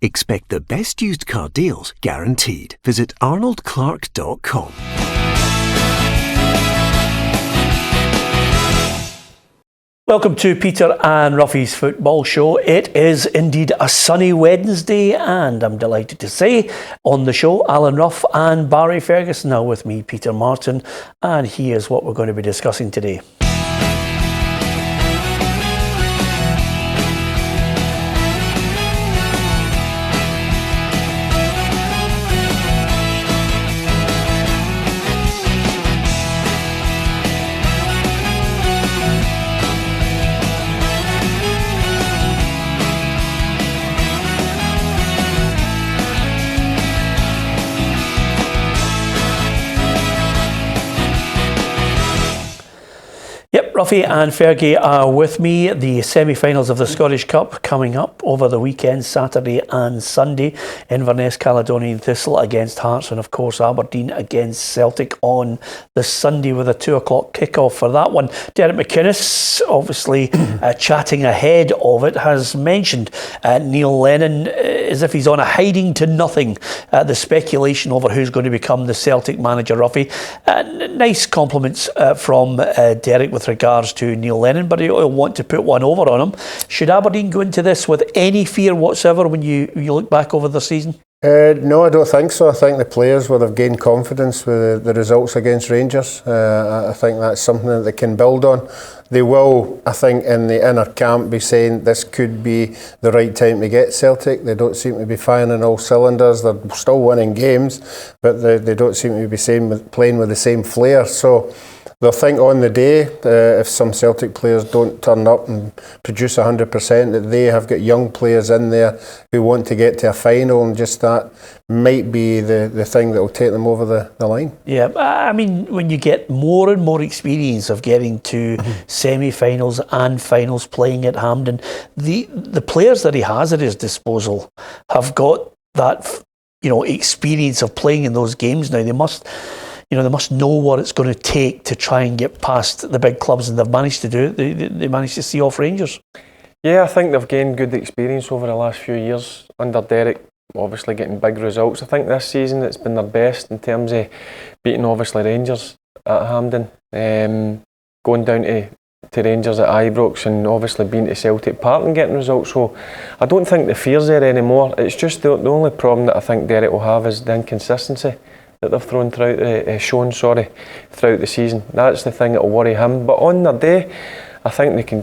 Expect the best used car deals guaranteed. Visit arnoldclark.com. Welcome to Peter and Roughie's Football Show. It is indeed a sunny Wednesday, and I'm delighted to say on the show, Alan Rough and Barry Ferguson. Now with me, Peter Martin, and here's what we're going to be discussing today. Yep, Roughie and Fergie are with me. The semi-finals of the Scottish Cup coming up over the weekend, Saturday and Sunday. Inverness Caledonian Thistle against Hearts, and of course Aberdeen against Celtic on the Sunday with a 2 o'clock kickoff for that one. Derek McInnes, obviously chatting ahead of it, has mentioned Neil Lennon as if he's on a hiding to nothing. The speculation over who's going to become the Celtic manager, Roughie. Nice compliments from Derek with regards to Neil Lennon, but he'll want to put one over on him. Should Aberdeen go into this with any fear whatsoever when you look back over the season? No, I don't think so. I think the players will have gained confidence with the results against Rangers. I think that's something that they can build on. They will, I think, in the inner camp be saying this could be the right time to get Celtic. They don't seem to be firing on all cylinders. They're still winning games, but they don't seem to be playing with the same flair. So they'll think on the day, if some Celtic players don't turn up and produce 100%, that they have got young players in there who want to get to a final, and just that might be the thing that will take them over the line. Yeah, I mean, when you get more and more experience of getting to semi-finals and finals playing at Hampden, the players that he has at his disposal have got that, experience of playing in those games now. They must know what it's going to take to try and get past the big clubs, and they've managed to do it. They managed to see off Rangers. Yeah, I think they've gained good experience over the last few years under Derek, obviously getting big results. I think this season it's been their best in terms of beating obviously Rangers at Hampden, going down to Rangers at Ibrox, and obviously being to Celtic Park and getting results. So I don't think the fear's there anymore. It's just the only problem that I think Derek will have is the inconsistency that they've shown throughout the season. That's the thing that will worry him. But on their day, I think they can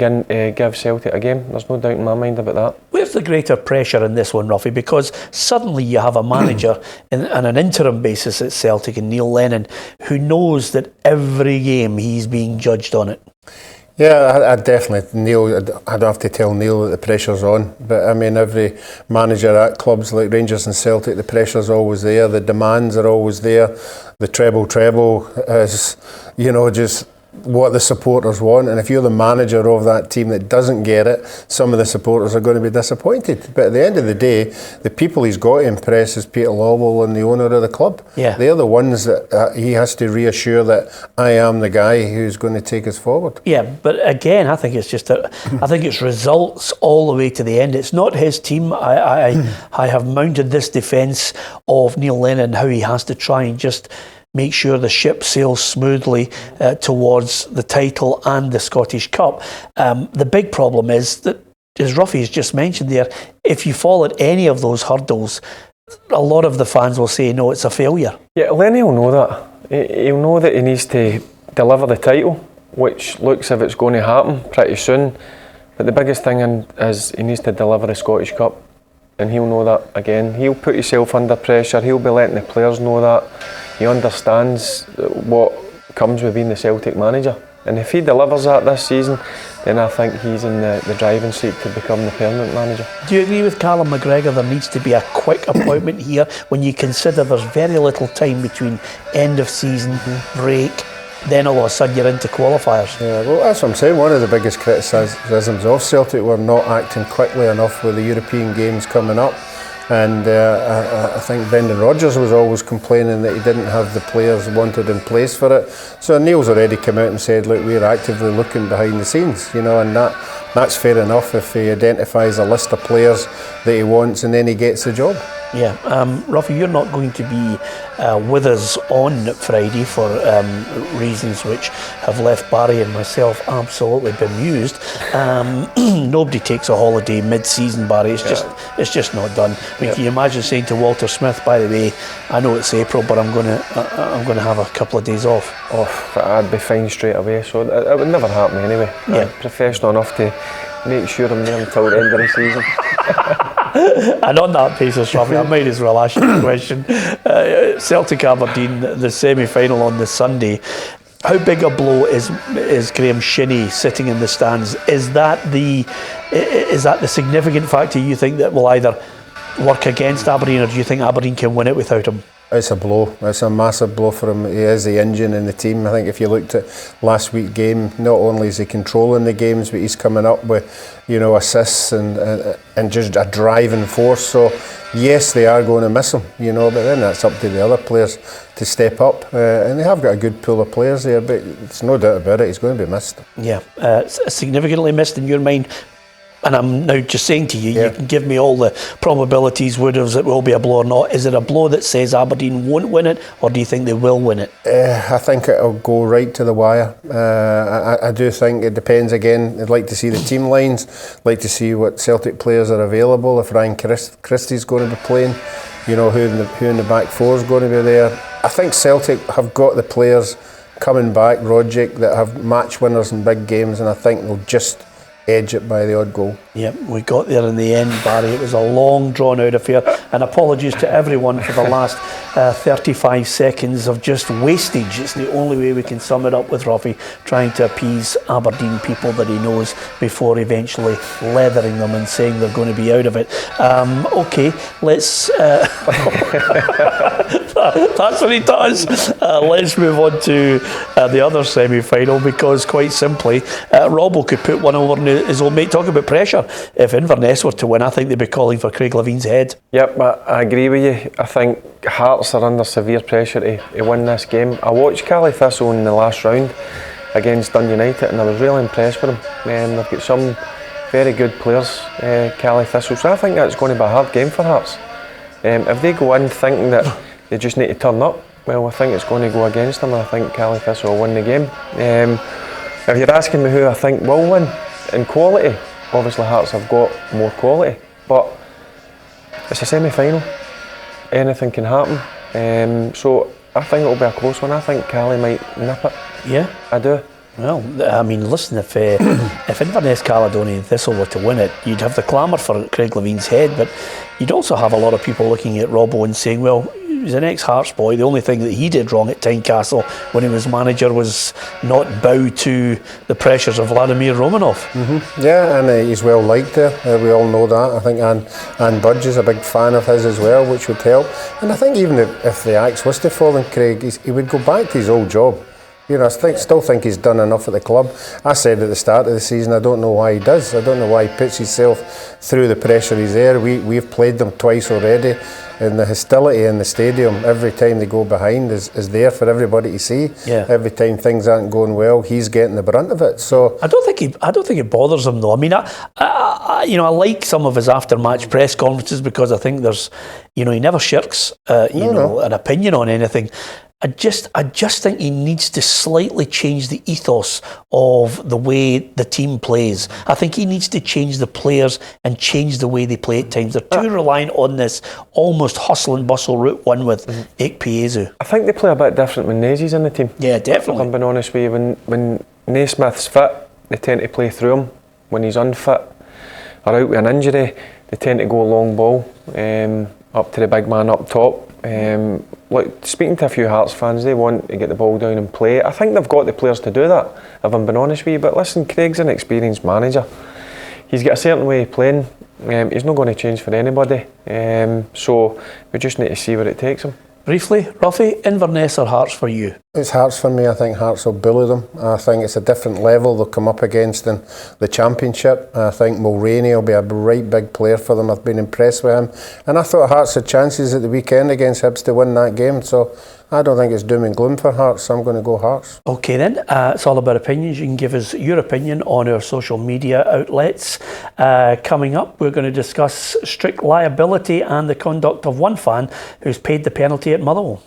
give Celtic a game. There's no doubt in my mind about that. Where's the greater pressure in this one, Roughie? Because suddenly you have a manager on an interim basis at Celtic, and Neil Lennon, who knows that every game he's being judged on it. Yeah, I definitely, Neil, I'd have to tell Neil that the pressure's on. But I mean, every manager at clubs like Rangers and Celtic, the pressure's always there, the demands are always there. The treble is, just what the supporters want, and if you're the manager of that team that doesn't get it, some of the supporters are going to be disappointed. But at the end of the day, the people he's got to impress is Peter Lawwell and the owner of the club. Yeah. They're the ones that he has to reassure that I am the guy who's going to take us forward. Yeah, but again, I think it's just I think it's results all the way to the end. It's not his team. I have mounted this defence of Neil Lennon, how he has to try and just make sure the ship sails smoothly towards the title and the Scottish Cup. The big problem is that, as Roughie has just mentioned there, if you fall at any of those hurdles, a lot of the fans will say, no, it's a failure. Yeah, Lenny will know that. He'll know that he needs to deliver the title, which looks as if it's going to happen pretty soon. But the biggest thing is he needs to deliver the Scottish Cup. And he'll know that again. He'll put himself under pressure. He'll be letting the players know that. He understands what comes with being the Celtic manager. And if he delivers that this season, then I think he's in the driving seat to become the permanent manager. Do you agree with Callum McGregor? There needs to be a quick appointment here when you consider there's very little time between end of season, break, then all of a sudden you're into qualifiers. Yeah, well, that's what I'm saying. One of the biggest criticisms of Celtic were not acting quickly enough with the European games coming up. And I think Brendan Rodgers was always complaining that he didn't have the players wanted in place for it. So Neil's already come out and said, look, we're actively looking behind the scenes, and that that's fair enough if he identifies a list of players that he wants and then he gets the job. Yeah, Roughie, you're not going to be with us on Friday for reasons which have left Barry and myself absolutely bemused. Nobody takes a holiday mid-season, Barry. It's just not done. I mean, can you imagine saying to Walter Smith, by the way, I know it's April, but I'm going to have a couple of days off. Oh, I'd be fine straight away. So it would never happen anyway. Yeah. I'm professional enough to make sure I'm there until the end of the season. And on that basis, Roughie, I might as well ask you a question. Celtic Aberdeen, the semi-final on the Sunday. How big a blow is Graham Shinnie sitting in the stands? Is that the significant factor you think that will either work against Aberdeen, or do you think Aberdeen can win it without him? It's a blow. It's a massive blow for him. He is the engine in the team. I think if you looked at last week's game, not only is he controlling the games, but he's coming up with, assists and just a driving force. So yes, they are going to miss him, but then that's up to the other players to step up. And they have got a good pool of players there, but there's no doubt about it. He's going to be missed. Yeah, significantly missed in your mind. And I'm now just saying to you, you can give me all the probabilities, would-haves, it will be a blow or not. Is it a blow that says Aberdeen won't win it, or do you think they will win it? I think it'll go right to the wire. I do think it depends again. I'd like to see the team lines, like to see what Celtic players are available, if Ryan Christie's going to be playing, who in the back four is going to be there. I think Celtic have got the players coming back, Roderick, that have match winners in big games, and I think they'll just edge it by the odd goal. Yep, we got there in the end, Barry. It was a long, drawn-out affair, and apologies to everyone for the last 35 seconds of just wastage. It's the only way we can sum it up with Roughie, trying to appease Aberdeen people that he knows before eventually leathering them and saying they're going to be out of it. Okay, let's... That's what he does. Let's move on to the other semi-final, because quite simply, Robbo could put one over on his old mate. Talk about pressure. If Inverness were to win, I think they'd be calling for Craig Levine's head. Yep, I agree with you. I think Hearts are under severe pressure to win this game. I watched Cali Thistle in the last round against Dundee United, and I was really impressed with them. They've got some very good players, Cali Thistle, so I think that's going to be a hard game for Hearts. If they go in thinking that they just need to turn up, well, I think it's going to go against them, and I think Cali Thistle will win the game. If you're asking me who I think will win in quality, obviously Hearts have got more quality, but it's a semi-final. Anything can happen. So I think it'll be a close one. I think Cali might nip it. Yeah? I do. Well, I mean, listen, if Inverness, Caledonian Thistle were to win it, you'd have the clamour for Craig Levine's head, but you'd also have a lot of people looking at Robbo and saying, well, he's an ex-Hearts boy. The only thing that he did wrong at Tynecastle when he was manager was not bow to the pressures of Vladimir Romanov. Mm-hmm. Yeah, and he's well liked there. We all know that. I think Anne Budge is a big fan of his as well, which would help. And I think even if the axe was to fall on Craig, he would go back to his old job. I still think he's done enough at the club. I said at the start of the season, I don't know why he does. I don't know why he puts himself through the pressure he's there. We've played them twice already, and the hostility in the stadium every time they go behind is there for everybody to see. Yeah. Every time things aren't going well, he's getting the brunt of it. So I don't think it bothers him though. I mean, I like some of his after-match press conferences, because I think there's, he never shirks, an opinion on anything. I just think he needs to slightly change the ethos of the way the team plays. I think he needs to change the players and change the way they play at times. They're too reliant on this almost hustle and bustle route one with Ekpiezu. I think they play a bit different when Nazy's in the team. Yeah, definitely. If I'm being honest with you, when Naismith's fit, they tend to play through him. When he's unfit or out with an injury, they tend to go long ball up to the big man up top. Speaking to a few Hearts fans, they want to get the ball down and play. I think they've got the players to do that, if I'm being honest with you. But listen, Craig's an experienced manager. He's got a certain way of playing. He's not going to change for anybody. So we just need to see where it takes him. Briefly, Roughie, Inverness or Hearts for you? It's Hearts for me. I think Hearts will bully them. I think it's a different level they'll come up against in the Championship. I think Mulroney will be a right big player for them. I've been impressed with him. And I thought Hearts had chances at the weekend against Hibs to win that game. So I don't think it's doom and gloom for Hearts. So I'm going to go Hearts. Okay then, it's all about opinions. You can give us your opinion on our social media outlets. Coming up, we're going to discuss strict liability and the conduct of one fan who's paid the penalty at Motherwell.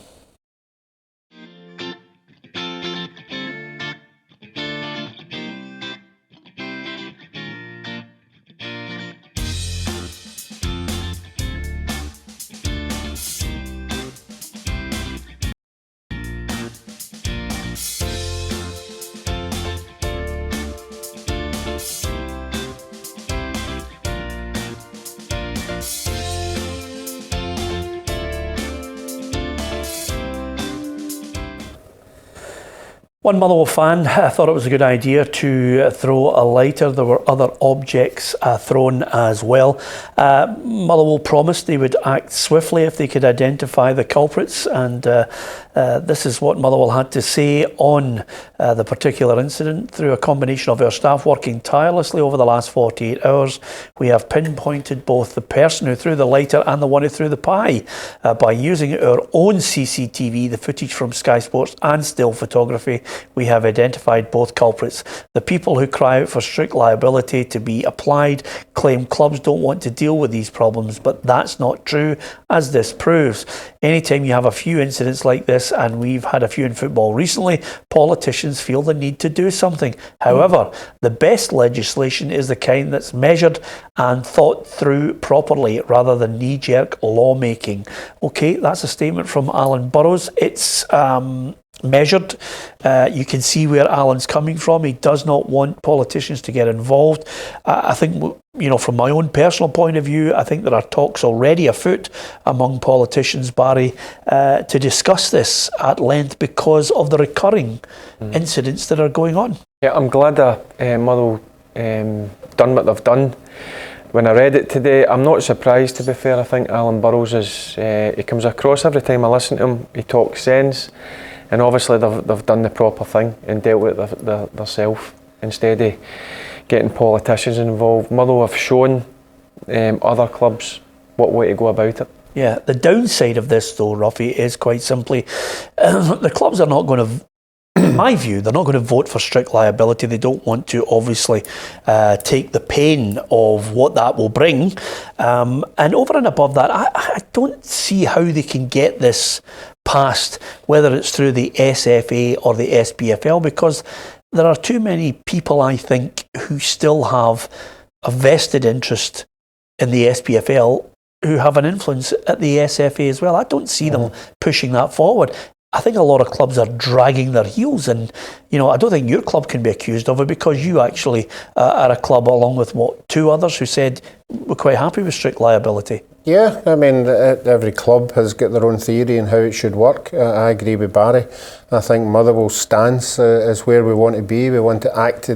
One Motherwell fan thought it was a good idea to throw a lighter. There were other objects thrown as well. Motherwell promised they would act swiftly if they could identify the culprits, and this is what Motherwell had to say on the particular incident. Through a combination of our staff working tirelessly over the last 48 hours, we have pinpointed both the person who threw the lighter and the one who threw the pie. By using our own CCTV, the footage from Sky Sports and still photography, we have identified both culprits. The people who cry out for strict liability to be applied claim clubs don't want to deal with these problems, but that's not true, as this proves. Anytime you have a few incidents like this, and we've had a few in football recently, politicians feel the need to do something. However, the best legislation is the kind that's measured and thought through properly, rather than knee-jerk lawmaking. Okay, that's a statement from Alan Burrows. It's measured. You can see where Alan's coming from. He does not want politicians to get involved. I think, from my own personal point of view, I think there are talks already afoot among politicians, Barry, to discuss this at length because of the recurring incidents that are going on. Yeah, I'm glad that Motherwell done what they've done. When I read it today, I'm not surprised, to be fair. I think Alan Burrows he comes across, every time I listen to him, he talks sense. And obviously they've done the proper thing and dealt with it themselves instead of getting politicians involved. Motherwell have shown other clubs what way to go about it. Yeah, the downside of this though, Roughie, is quite simply the clubs are not going to, in my view, they're not going to vote for strict liability. They don't want to obviously take the pain of what that will bring. And over and above that, I don't see how they can get this passed, whether it's through the SFA or the SPFL, because there are too many people, I think, who still have a vested interest in the SPFL who have an influence at the SFA as well. I don't see them pushing that forward. I think a lot of clubs are dragging their heels, and I don't think your club can be accused of it, because you actually are a club along with two others who said we're quite happy with strict liability. Yeah, I mean, every club has got their own theory on how it should work. I agree with Barry. I think Motherwell's stance is where we want to be. We want to act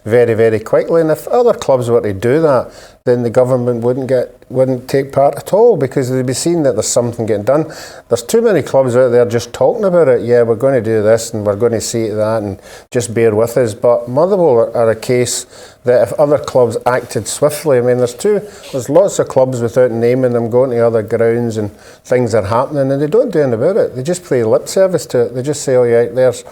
very, very quickly. And if other clubs were to do that, then the government wouldn't take part at all, because they'd be seeing that there's something getting done. There's too many clubs out there just talking about it. Yeah, we're going to do this and we're going to see to that, and just bear with us. But Motherwell are a case that if other clubs acted swiftly, I mean, there's lots of clubs without naming them going to other grounds and things are happening and they don't do anything about it. They just play lip service to it. They just say, oh yeah, there's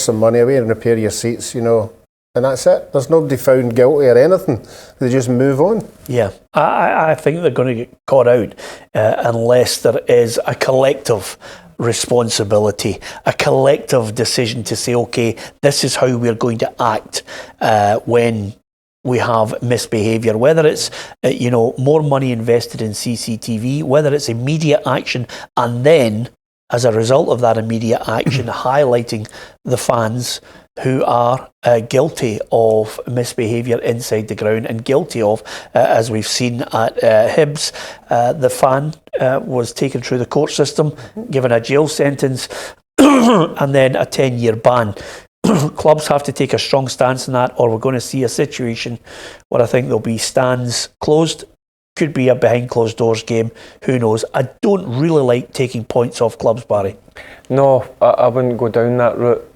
some money away and repair your seats, and that's it. There's nobody found guilty or anything. They just move on. Yeah, I think they're going to get caught out unless there is a collective responsibility, a collective decision to say, okay, this is how we're going to act when we have misbehaviour, whether it's more money invested in CCTV, whether it's immediate action, and then as a result of that immediate action highlighting the fans who are guilty of misbehaviour inside the ground, and guilty of, as we've seen at Hibs, the fan was taken through the court system, given a jail sentence and then a 10-year ban. Clubs have to take a strong stance in that, or we're going to see a situation where I think there'll be stands closed, could be a behind closed doors game. Who knows? I don't really like taking points off clubs, Barry. No, I wouldn't go down that route.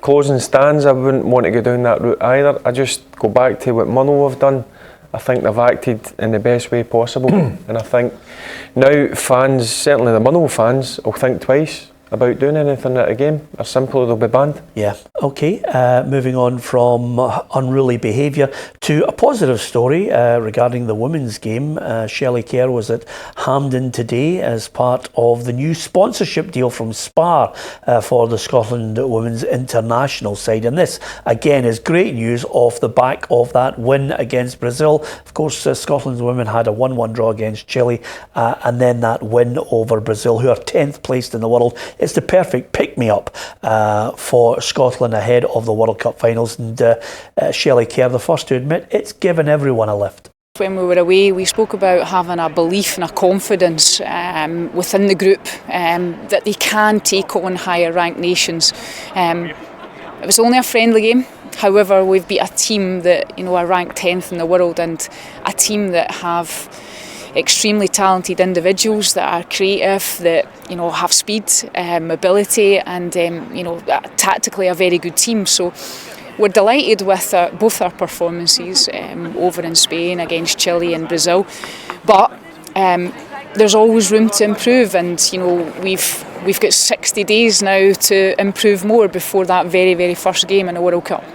Closing stands, I wouldn't want to go down that route either. I just go back to what Motherwell have done. I think they've acted in the best way possible, and I think now fans, certainly the Motherwell fans, will think twice about doing anything at a game, or simply they'll be banned. Yeah, okay. Moving on from unruly behaviour to a positive story regarding the women's game. Shelley Kerr was at Hampden today as part of the new sponsorship deal from Spar for the Scotland Women's International side. And this, again, is great news off the back of that win against Brazil. Of course, Scotland's women had a 1-1 draw against Chile and then that win over Brazil, who are 10th placed in the world. It's the perfect pick-me-up for Scotland ahead of the World Cup finals, and Shelley Kerr, the first to admit, it's given everyone a lift. When we were away, we spoke about having a belief and a confidence within the group that they can take on higher ranked nations. It was only a friendly game. However, we've beat a team that, you know, are ranked 10th in the world, and a team that have extremely talented individuals that are creative, that, you know, have speed, mobility, and you know, tactically a very good team. So we're delighted with both our performances over in Spain against Chile and Brazil, but there's always room to improve, and you know, we've got 60 days now to improve more before that very first game in the World Cup.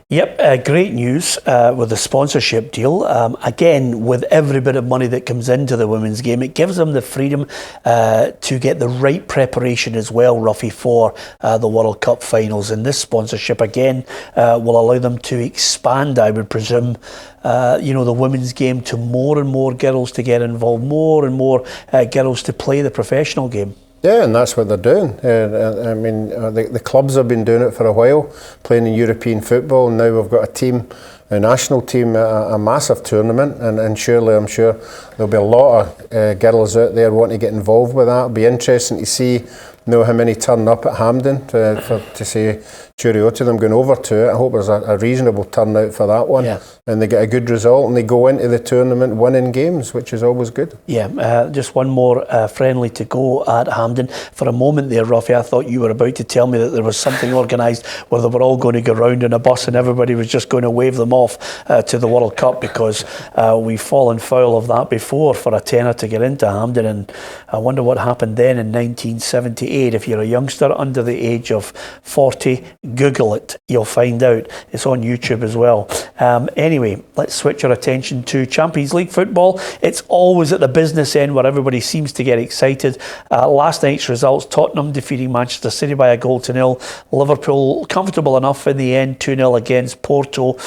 Yep, great news with the sponsorship deal. Again, with every bit of money that comes into the women's game, it gives them the freedom to get the right preparation as well, Roughie, for the World Cup finals. And this sponsorship, again, will allow them to expand, I would presume, you know, the women's game to more and more girls to get involved, more and more girls to play the professional game. Yeah, and that's what they're doing. I mean, the clubs have been doing it for a while, playing in European football. And now we've got a team, a national team, a massive tournament, and surely I'm sure there'll be a lot of girls out there wanting to get involved with that. It'll be interesting to see, know how many turn up at Hampden to say cheerio to them going over to it. I hope there's a reasonable turnout for that one, and they get a good result and they go into the tournament winning games, which is always good. Yeah, just one more friendly to go at Hampden. For a moment there, Roughie, I thought you were about to tell me that there was something organised where they were all going to go round in a bus and everybody was just going to wave them off to the World Cup, because we've fallen foul of that before for a tenner to get into Hampden, and I wonder what happened then in 1978. If you're a youngster under the age of 40, Google it, you'll find out. It's on YouTube as well. Anyway, let's switch our attention to Champions League football. It's always at the business end where everybody seems to get excited. Last night's results: Tottenham defeating Manchester City by 1-0. Liverpool comfortable enough in the end, 2-0 against Porto.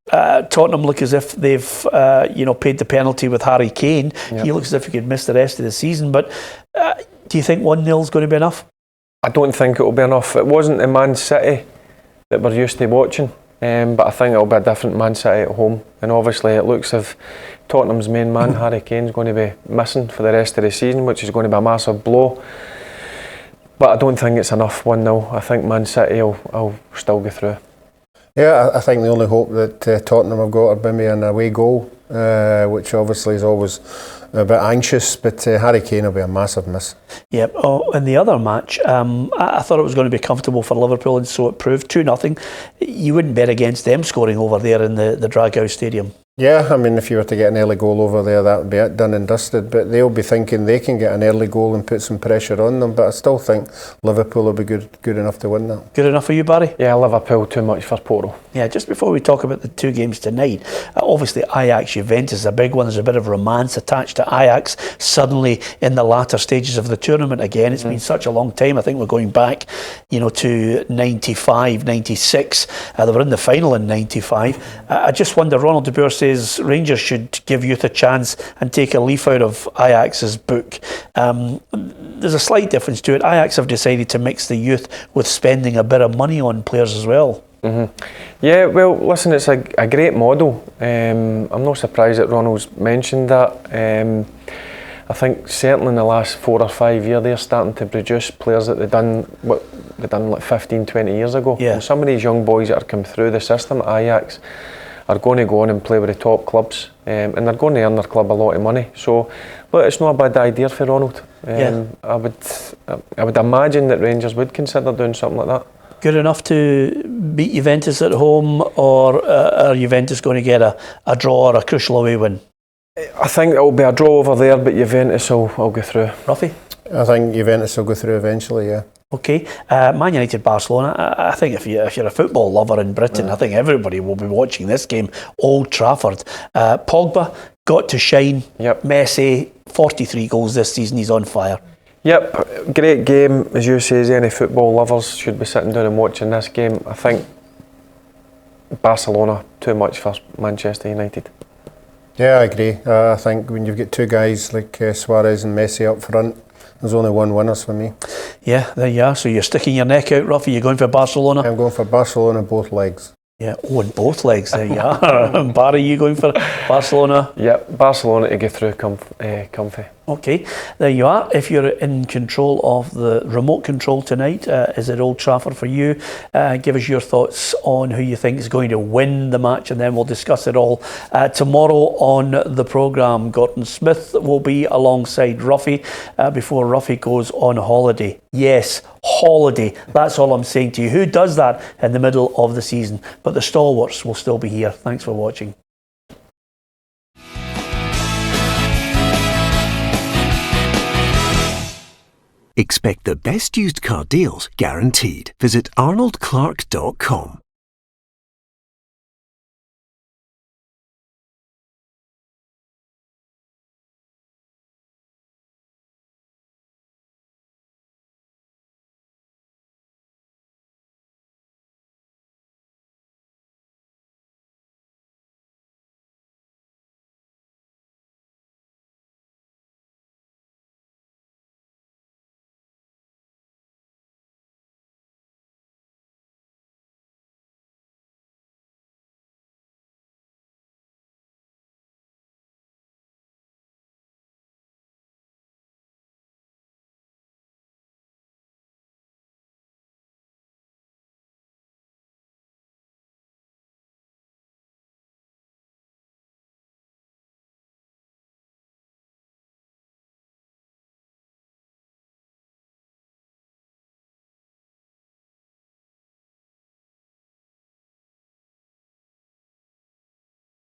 Tottenham look as if they've paid the penalty with Harry Kane. He looks as if he could miss the rest of the season, but do you think 1-0 is going to be enough? I don't think it will be enough. It wasn't the Man City that we're used to watching, but I think it'll be a different Man City at home, and obviously it looks as if Tottenham's main man Harry Kane's going to be missing for the rest of the season, which is going to be a massive blow. But I don't think it's enough 1-0. I think Man City will still go through. Yeah, I think the only hope that Tottenham have got are maybe an away goal, which obviously is always a bit anxious, but Harry Kane will be a massive miss. Yep. Oh, in the other match, I thought it was going to be comfortable for Liverpool, and so it proved. 2-0. You wouldn't bet against them scoring over there in the Dragao Stadium. Yeah, I mean, if you were to get an early goal over there, that would be it, done and dusted. But they'll be thinking they can get an early goal and put some pressure on them. But I still think Liverpool will be good enough to win that. Good enough for you, Barry? Yeah, Liverpool too much for Porto. Yeah, just before we talk about the two games tonight, obviously Ajax-Juventus is a big one. There's a bit of romance attached to Ajax suddenly in the latter stages of the tournament again. It's been such a long time. I think we're going back, to 95, 96. They were in the final in 95. I just wonder, Ronald de Boer says Rangers should give youth a chance and take a leaf out of Ajax's book. There's a slight difference to it. Ajax have decided to mix the youth with spending a bit of money on players as well. Yeah, well, listen, it's a great model. I'm not surprised that Ronald's mentioned that. I think certainly in the last 4 or 5 years they're starting to produce players that they've done like 15, 20 years ago. Yeah. And some of these young boys that are come through the system at Ajax are going to go on and play with the top clubs, and they're going to earn their club a lot of money. So, look, it's not a bad idea for Ronald. I would imagine that Rangers would consider doing something like that. Good enough to beat Juventus at home, or are Juventus going to get a draw or a crucial away win? I think it will be a draw over there, but Juventus will go through. Roughie? I think Juventus will go through eventually, yeah. Okay, Man United, Barcelona. I think if you're a football lover in Britain, I think everybody will be watching this game. Old Trafford. Pogba got to shine. Yep. Messi, 43 goals this season. He's on fire. Yep, great game. As you say, any football lovers should be sitting down and watching this game. I think Barcelona, too much for Manchester United. Yeah, I agree. I think when you've got two guys like Suarez and Messi up front, there's only one winners for me. Yeah, there you are. So you're sticking your neck out, Roughie. You're going for Barcelona? I'm going for Barcelona both legs. Yeah, in both legs, there you are. Barry, you going for Barcelona? Yep, Barcelona to get through comfy. Okay, there you are. If you're in control of the remote control tonight, is it Old Trafford for you? Give us your thoughts on who you think is going to win the match, and then we'll discuss it all tomorrow on the programme. Gordon Smith will be alongside Roughie before Roughie goes on holiday. Yes, holiday. That's all I'm saying to you. Who does that in the middle of the season? But the stalwarts will still be here. Thanks for watching. Expect the best used car deals guaranteed. Visit arnoldclark.com.